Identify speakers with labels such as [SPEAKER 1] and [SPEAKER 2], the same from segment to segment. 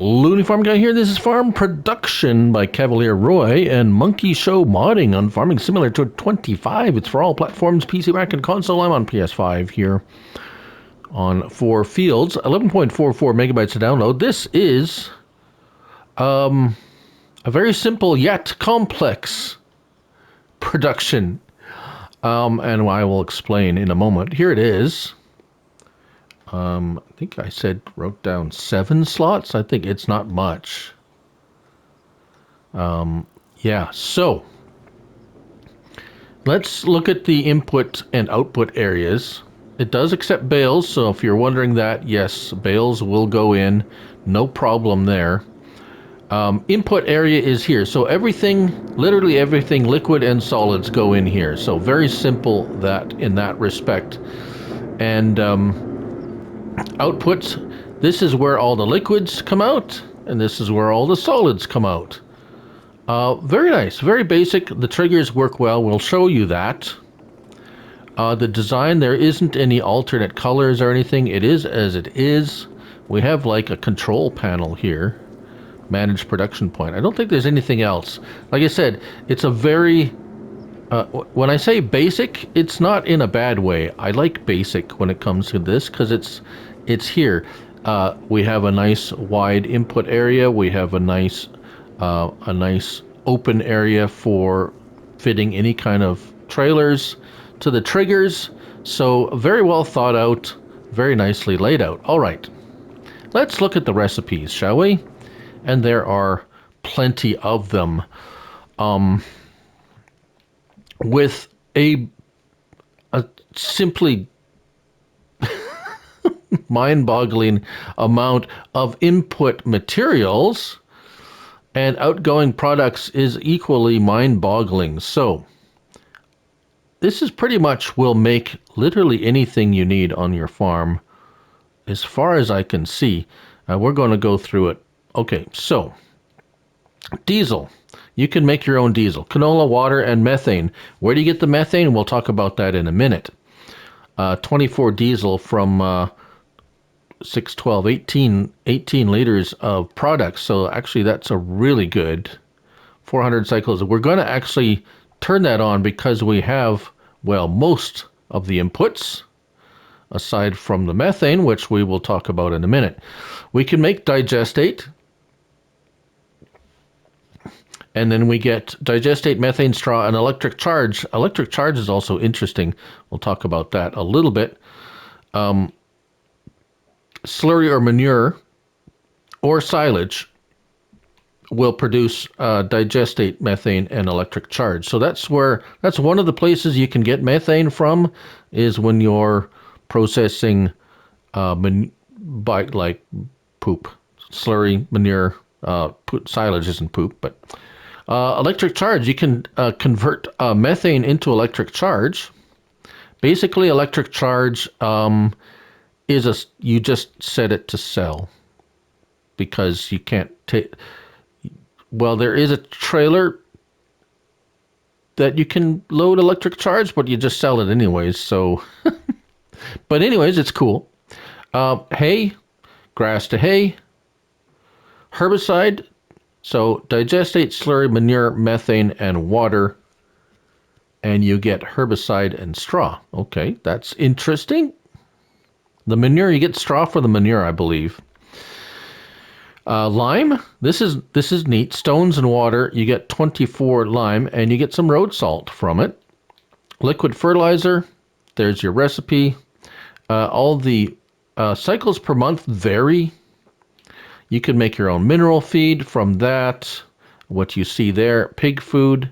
[SPEAKER 1] Looney Farm Guy here. This is Farm Production by CavalierRoy and Monkey Show Modding on Farming Simulator 25. It's for all platforms, PC, Mac, and console. I'm on PS5 here on 4 fields, 11.44 megabytes to download. This is a very simple yet complex production, and I will explain in a moment. Here it is. I think I wrote down 7 slots. I think it's not much. Yeah, so let's look at the input and output areas. It does accept bales, so if you're wondering that, yes, bales will go in, no problem there. Input area is here, so everything, literally everything, liquid and solids go in here. So very simple that in that respect. And outputs, this is where all the liquids come out, and this is where all the solids come out. Very nice, very basic. The triggers work well. We'll show you that. The design, there isn't any alternate colors or anything. It is as it is. We have like a control panel here. Manage production point. I don't think there's anything else. Like I said, it's a very... when I say basic, it's not in a bad way. I like basic when it comes to this because it's here. We have a nice wide input area. We have a nice open area for fitting any kind of trailers to the triggers. So very well thought out, very nicely laid out. All right, let's look at the recipes, shall we? And there are plenty of them. With a simply mind-boggling amount of input materials, and outgoing products is equally mind-boggling. So this is pretty much will make literally anything you need on your farm, as far as I can see. We're going to go through it. Okay, so diesel. You can make your own diesel. Canola, water, and methane. Where do you get the methane? We'll talk about that in a minute. 24 diesel from 6, 12, 18 liters of products. So actually that's a really good 400 cycles. We're going to actually turn that on because we have, well, most of the inputs, aside from the methane, which we will talk about in a minute. We can make digestate. And then we get digestate, methane, straw, and electric charge. Electric charge is also interesting. We'll talk about that a little bit. Slurry or manure or silage will produce digestate, methane, and electric charge. So that's one of the places you can get methane from, is when you're processing like poop, slurry, manure. Silage isn't poop, but electric charge, you can convert methane into electric charge. Basically, electric charge you just set it to sell, because you can't take... Well, there is a trailer that you can load electric charge, but you just sell it anyways, so... But anyways, it's cool. Hay, grass to hay. Herbicide, so digestate, slurry, manure, methane, and water, and you get herbicide and straw. Okay, that's interesting. The manure, you get straw for the manure, I believe. Lime, this is neat. Stones and water, you get 24 lime, and you get some road salt from it. Liquid fertilizer, there's your recipe. All the cycles per month vary. You can make your own mineral feed from that. What you see there, pig food.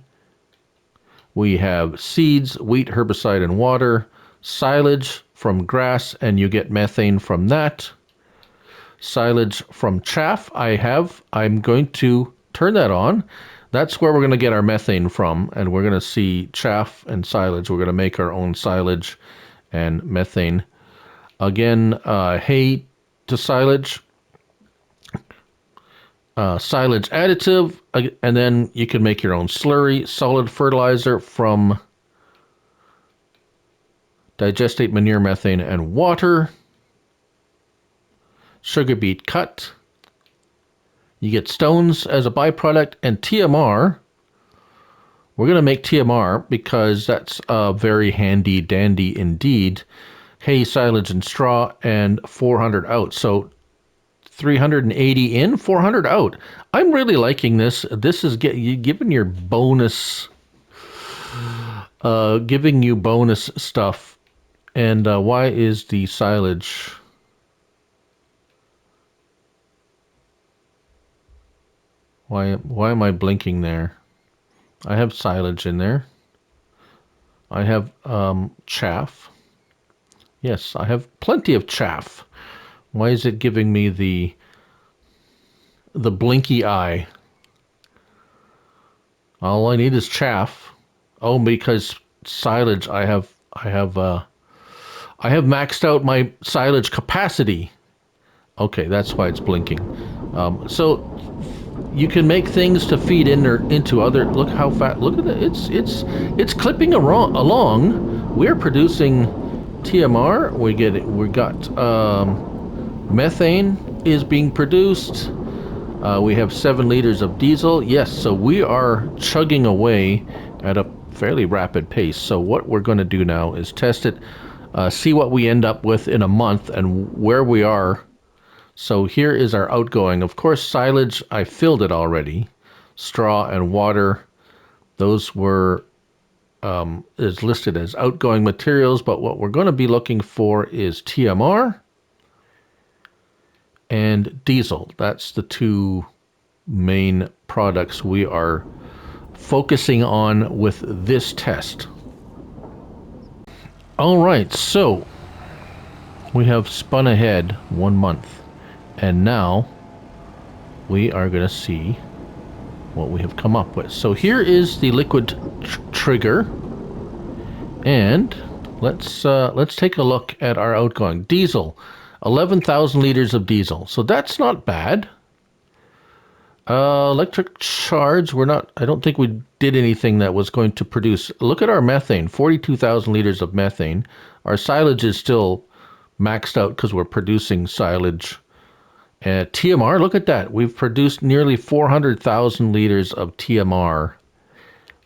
[SPEAKER 1] We have seeds, wheat, herbicide, and water. Silage from grass, and you get methane from that. Silage from chaff, I'm going to turn that on. That's where we're going to get our methane from, and we're going to see chaff and silage. We're going to make our own silage and methane. Again, hay to silage. Silage additive, and then you can make your own slurry. Solid fertilizer from digestate, manure, methane, and water. Sugar beet cut. You get stones as a byproduct, and TMR. We're going to make TMR because that's very handy dandy indeed. Hay, silage, and straw, and 400 out. So 380 in, 400 out. I'm really liking this. This is giving your bonus, giving you bonus stuff. And why is the silage? Why am I blinking there? I have silage in there. I have chaff. Yes, I have plenty of chaff. Why is it giving me the blinky eye? All I need is chaff. Oh, because silage, I have maxed out my silage capacity. Okay, that's why it's blinking. So you can make things to feed in or into other. Look how fast. Look at it. It's clipping along. We're producing TMR. We got methane is being produced. We have 7 liters of diesel. Yes, so we are chugging away at a fairly rapid pace. So what we're going to do now is test it, see what we end up with in a month and where we are. So here is our outgoing. Of course, silage, I filled it already. Straw and water, those were is listed as outgoing materials, but what we're going to be looking for is TMR and diesel. That's the 2 main products we are focusing on with this test. All right, so we have spun ahead 1 month, and now we are going to see what we have come up with. So here is the liquid trigger, and let's take a look at our outgoing. Diesel, 11,000 liters of diesel, so that's not bad. Electric charge, I don't think we did anything that was going to produce. Look at our methane, 42,000 liters of methane. Our silage is still maxed out because we're producing silage. TMR, look at that. We've produced nearly 400,000 liters of TMR.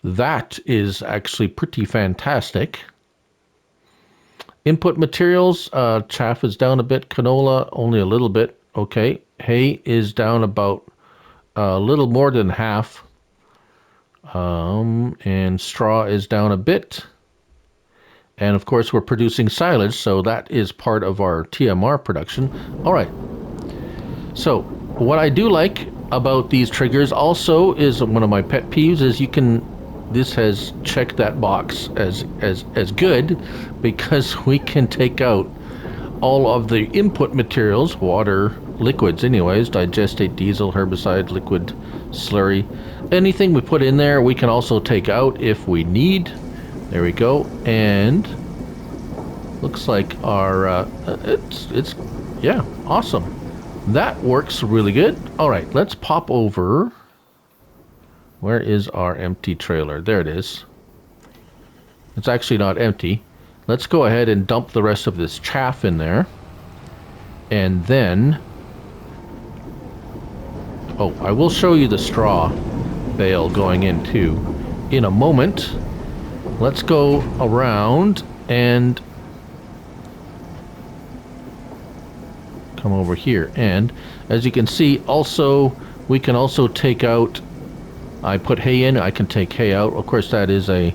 [SPEAKER 1] That is actually pretty fantastic. Input materials, chaff is down a bit, canola only a little bit. Okay, hay is down about a little more than half, and straw is down a bit, and of course we're producing silage, so that is part of our TMR production. All right, so what I do like about these triggers also is one of my pet peeves is this has checked that box as good, because we can take out all of the input materials, water, liquids anyways, digestate, diesel, herbicide, liquid, slurry. Anything we put in there, we can also take out if we need. There we go. And looks like our, yeah, awesome. That works really good. All right, let's pop over. Where is our empty trailer? There it is. It's actually not empty. Let's go ahead and dump the rest of this chaff in there. And then, oh, I will show you the straw bale going in too in a moment. Let's go around and come over here. And as you can see, also, we can also take out, I put hay in, I can take hay out. Of course, that is a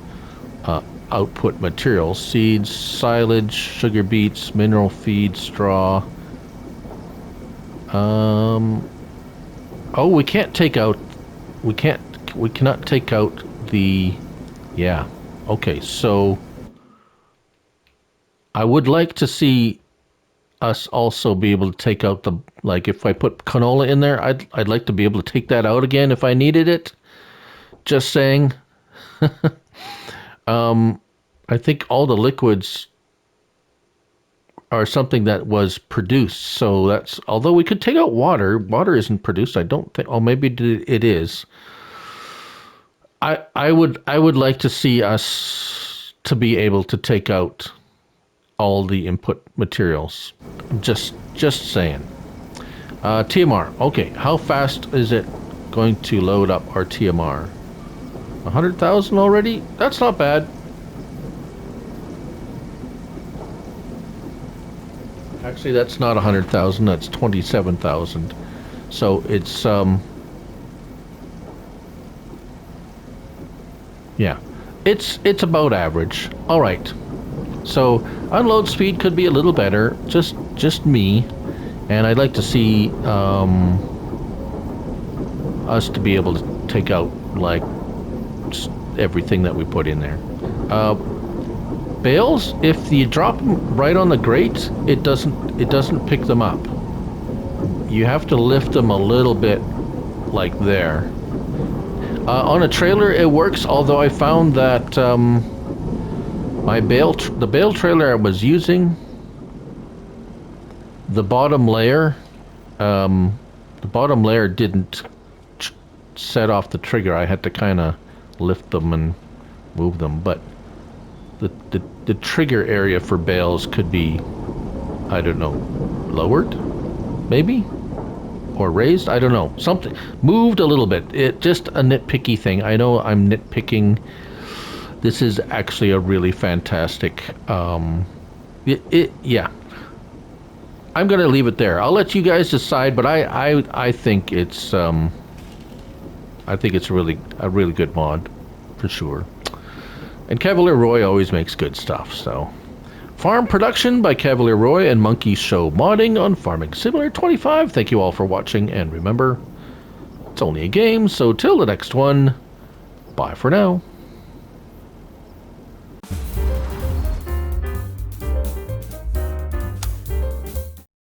[SPEAKER 1] output material. Seeds, silage, sugar beets, mineral feed, straw. Oh, we can't take out, we cannot take out the, yeah. Okay, so I would like to see us also be able to take out the, like if I put canola in there, I'd like to be able to take that out again if I needed it. Just saying. I think all the liquids are something that was produced, so that's, although we could take out water isn't produced, I don't think. Oh, maybe it is. I would like to see us to be able to take out all the input materials. Just saying. TMR. Okay, how fast is it going to load up our TMR? 100,000 already? That's not bad. Actually, that's not 100,000. That's 27,000. So it's yeah, it's about average. All right. So unload speed could be a little better. Just me, and I'd like to see us to be able to take out like just everything that we put in there. Bales, if you drop them right on the grate, it doesn't pick them up. You have to lift them a little bit, like there. On a trailer, it works. Although I found that the bale trailer I was using, the bottom layer didn't set off the trigger. I had to kind of lift them and move them, but the trigger area for bales could be, I don't know, lowered, maybe, or raised. I don't know, something moved a little bit. It just a nitpicky thing. I know I'm nitpicking. This is actually a really fantastic. Yeah. I'm gonna leave it there. I'll let you guys decide, but I think it's a really good mod, for sure. And CavalierRoy always makes good stuff, so. Farm production by CavalierRoy and Monkey Show Modding on Farming Simulator 25. Thank you all for watching, and remember, it's only a game, so till the next one, bye for now.